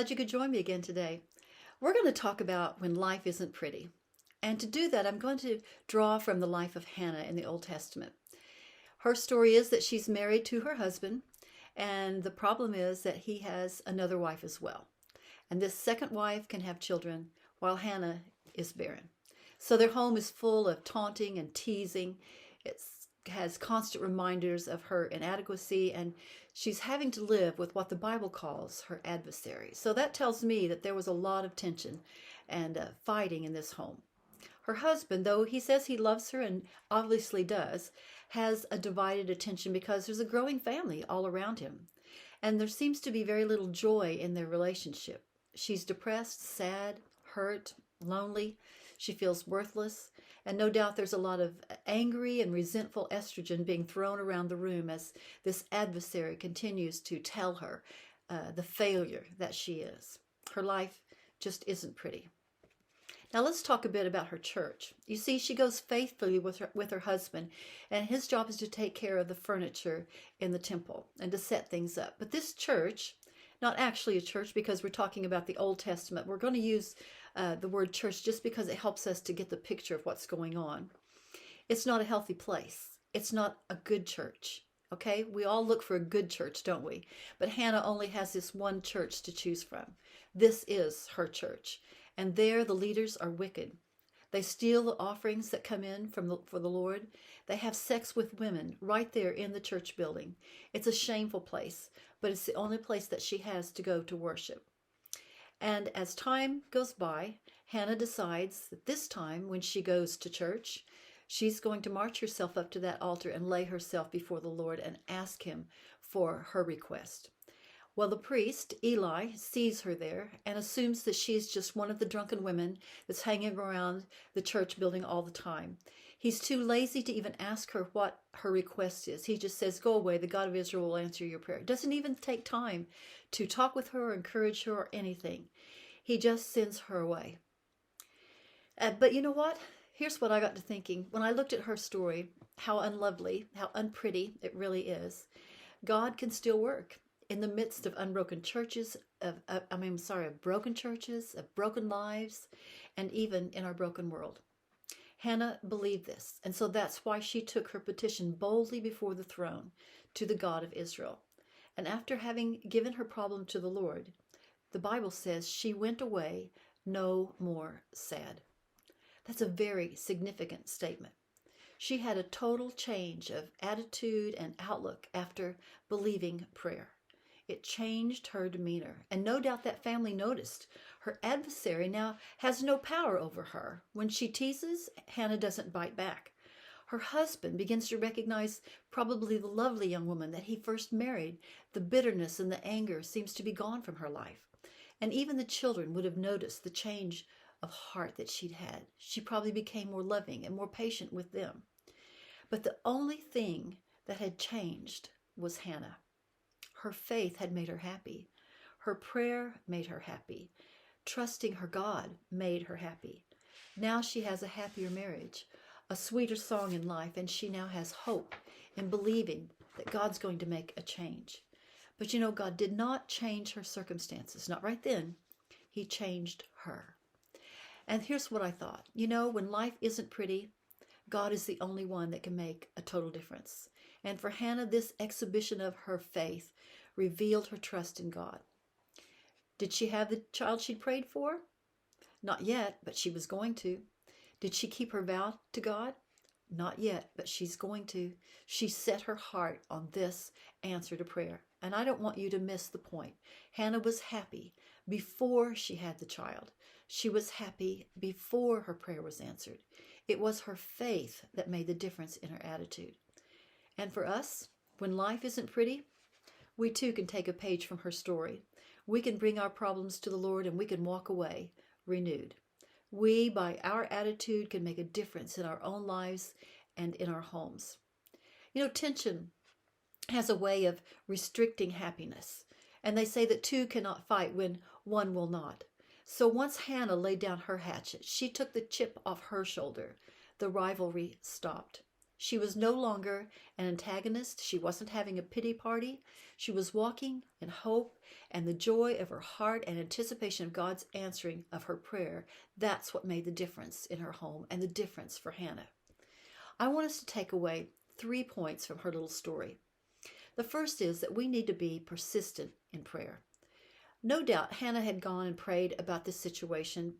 glad you could join me again today. We're going to talk about when life isn't pretty. And to do that, I'm going to draw from the life of Hannah in the Old Testament. Her story is that she's married to her husband, and the problem is that he has another wife as well. And this second wife can have children while Hannah is barren. So their home is full of taunting and teasing. It has constant reminders of her inadequacy, and she's having to live with what the Bible calls her adversary. So that tells me that there was a lot of tension and fighting in this home. Her husband, though he says he loves her and obviously does, has a divided attention because there's a growing family all around him. And there seems to be very little joy in their relationship. She's depressed, sad, hurt, lonely. She feels worthless. And no doubt there's a lot of angry and resentful estrogen being thrown around the room as this adversary continues to tell her the failure that she is. Her life just isn't pretty. Now let's talk a bit about her church. You see, she goes faithfully with her husband, and his job is to take care of the furniture in the temple and to set things up. But this church, not actually a church because we're talking about the Old Testament, we're going to use the word church just because it helps us to get the picture of what's going on. It's not a healthy place. It's not a good church. Okay, we all look for a good church, don't we? But Hannah only has this one church to choose from. This is her church. And there the leaders are wicked. They steal the offerings that come in for the Lord. They have sex with women right there in the church building. It's a shameful place, but it's the only place that she has to go to worship. And as time goes by, Hannah decides that this time when she goes to church, she's going to march herself up to that altar and lay herself before the Lord and ask him for her request. Well, the priest, Eli, sees her there and assumes that she's just one of the drunken women that's hanging around the church building all the time. He's too lazy to even ask her what her request is. He just says, "Go away, the God of Israel will answer your prayer." Doesn't even take time to talk with her or encourage her or anything. He just sends her away. But you know what? Here's what I got to thinking. When I looked at her story, how unlovely, how unpretty it really is. God can still work in the midst of unbroken churches, of broken churches, of broken lives, and even in our broken world. Hannah believed this, and so that's why she took her petition boldly before the throne to the God of Israel. And after having given her problem to the Lord, the Bible says she went away no more sad. That's a very significant statement. She had a total change of attitude and outlook after believing prayer. It changed her demeanor, and no doubt that family noticed. Her adversary now has no power over her. When she teases, Hannah doesn't bite back. Her husband begins to recognize probably the lovely young woman that he first married. The bitterness and the anger seems to be gone from her life. And even the children would have noticed the change of heart that she'd had. She probably became more loving and more patient with them. But the only thing that had changed was Hannah. Her faith had made her happy. Her prayer made her happy. Trusting her God made her happy. Now she has a happier marriage, a sweeter song in life, and she now has hope in believing that God's going to make a change. But you know, God did not change her circumstances. Not right then. He changed her. And here's what I thought. You know, when life isn't pretty, God is the only one that can make a total difference. And for Hannah, this exhibition of her faith revealed her trust in God. Did she have the child she'd prayed for? Not yet, but she was going to. Did she keep her vow to God? Not yet, but she's going to. She set her heart on this answer to prayer. And I don't want you to miss the point. Hannah was happy before she had the child. She was happy before her prayer was answered. It was her faith that made the difference in her attitude. And for us, when life isn't pretty, we too can take a page from her story. We can bring our problems to the Lord and we can walk away renewed. We, by our attitude, can make a difference in our own lives and in our homes. You know, tension has a way of restricting happiness. And they say that two cannot fight when one will not. So once Hannah laid down her hatchet, she took the chip off her shoulder. The rivalry stopped. She was no longer an antagonist. She wasn't having a pity party. She was walking in hope and the joy of her heart and anticipation of God's answering of her prayer. That's what made the difference in her home and the difference for Hannah. I want us to take away 3 points from her little story. The first is that we need to be persistent in prayer. No doubt Hannah had gone and prayed about this situation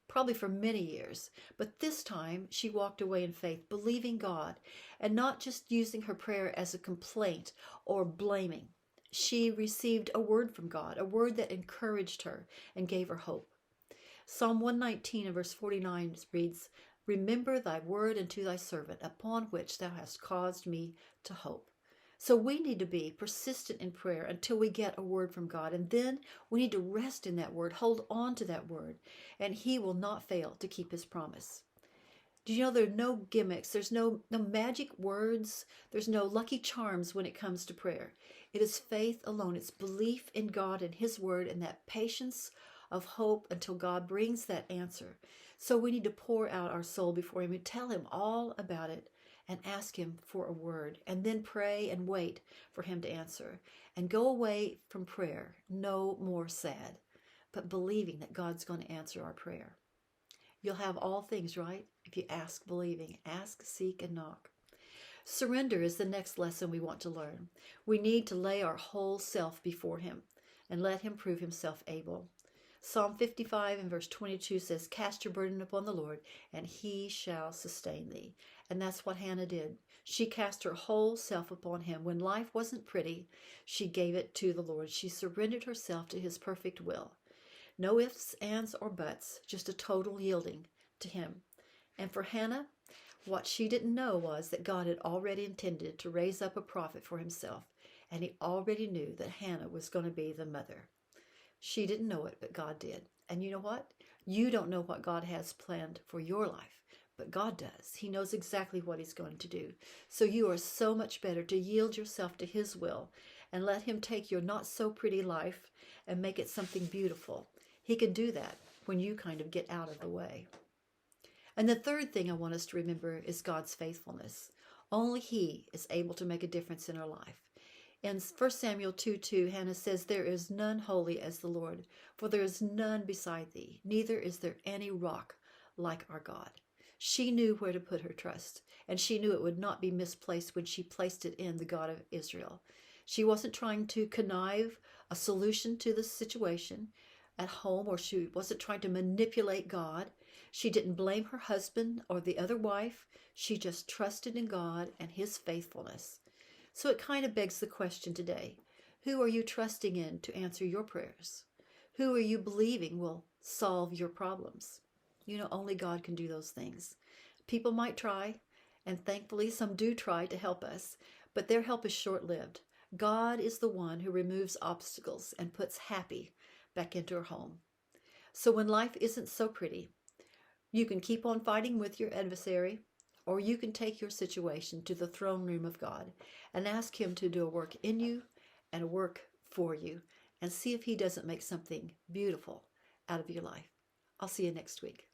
probably for many years, but this time she walked away in faith, believing God and not just using her prayer as a complaint or blaming. She received a word from God, a word that encouraged her and gave her hope. Psalm 119 and verse 49 reads, "Remember thy word unto thy servant, upon which thou hast caused me to hope." So we need to be persistent in prayer until we get a word from God. And then we need to rest in that word, hold on to that word, and he will not fail to keep his promise. Do you know there are no gimmicks? There's no magic words. There's no lucky charms when it comes to prayer. It is faith alone. It's belief in God and his word and that patience of hope until God brings that answer. So we need to pour out our soul before him and tell him all about it and ask him for a word, and then pray and wait for him to answer. And go away from prayer no more sad, but believing that God's going to answer our prayer. You'll have all things, right? If you ask believing. Ask, seek, and knock. Surrender is the next lesson we want to learn. We need to lay our whole self before him and let him prove himself able. Psalm 55 and verse 22 says, "Cast your burden upon the Lord, and he shall sustain thee." And that's what Hannah did. She cast her whole self upon him. When life wasn't pretty, she gave it to the Lord. She surrendered herself to his perfect will. No ifs, ands, or buts, just a total yielding to him. And for Hannah, what she didn't know was that God had already intended to raise up a prophet for himself, and he already knew that Hannah was going to be the mother. She didn't know it, but God did. And you know what? You don't know what God has planned for your life, but God does. He knows exactly what he's going to do. So you are so much better to yield yourself to his will and let him take your not so pretty life and make it something beautiful. He can do that when you kind of get out of the way. And the third thing I want us to remember is God's faithfulness. Only he is able to make a difference in our life. In 1 Samuel 2:2, Hannah says, "There is none holy as the Lord, for there is none beside thee, neither is there any rock like our God." She knew where to put her trust, and she knew it would not be misplaced when she placed it in the God of Israel. She wasn't trying to connive a solution to the situation at home, or she wasn't trying to manipulate God. She didn't blame her husband or the other wife. She just trusted in God and his faithfulness. So it kind of begs the question today, who are you trusting in to answer your prayers? Who are you believing will solve your problems? You know, only God can do those things. People might try, and thankfully some do try to help us, but their help is short-lived. God is the one who removes obstacles and puts happy back into our home. So when life isn't so pretty, you can keep on fighting with your adversary, or you can take your situation to the throne room of God and ask him to do a work in you and a work for you and see if he doesn't make something beautiful out of your life. I'll see you next week.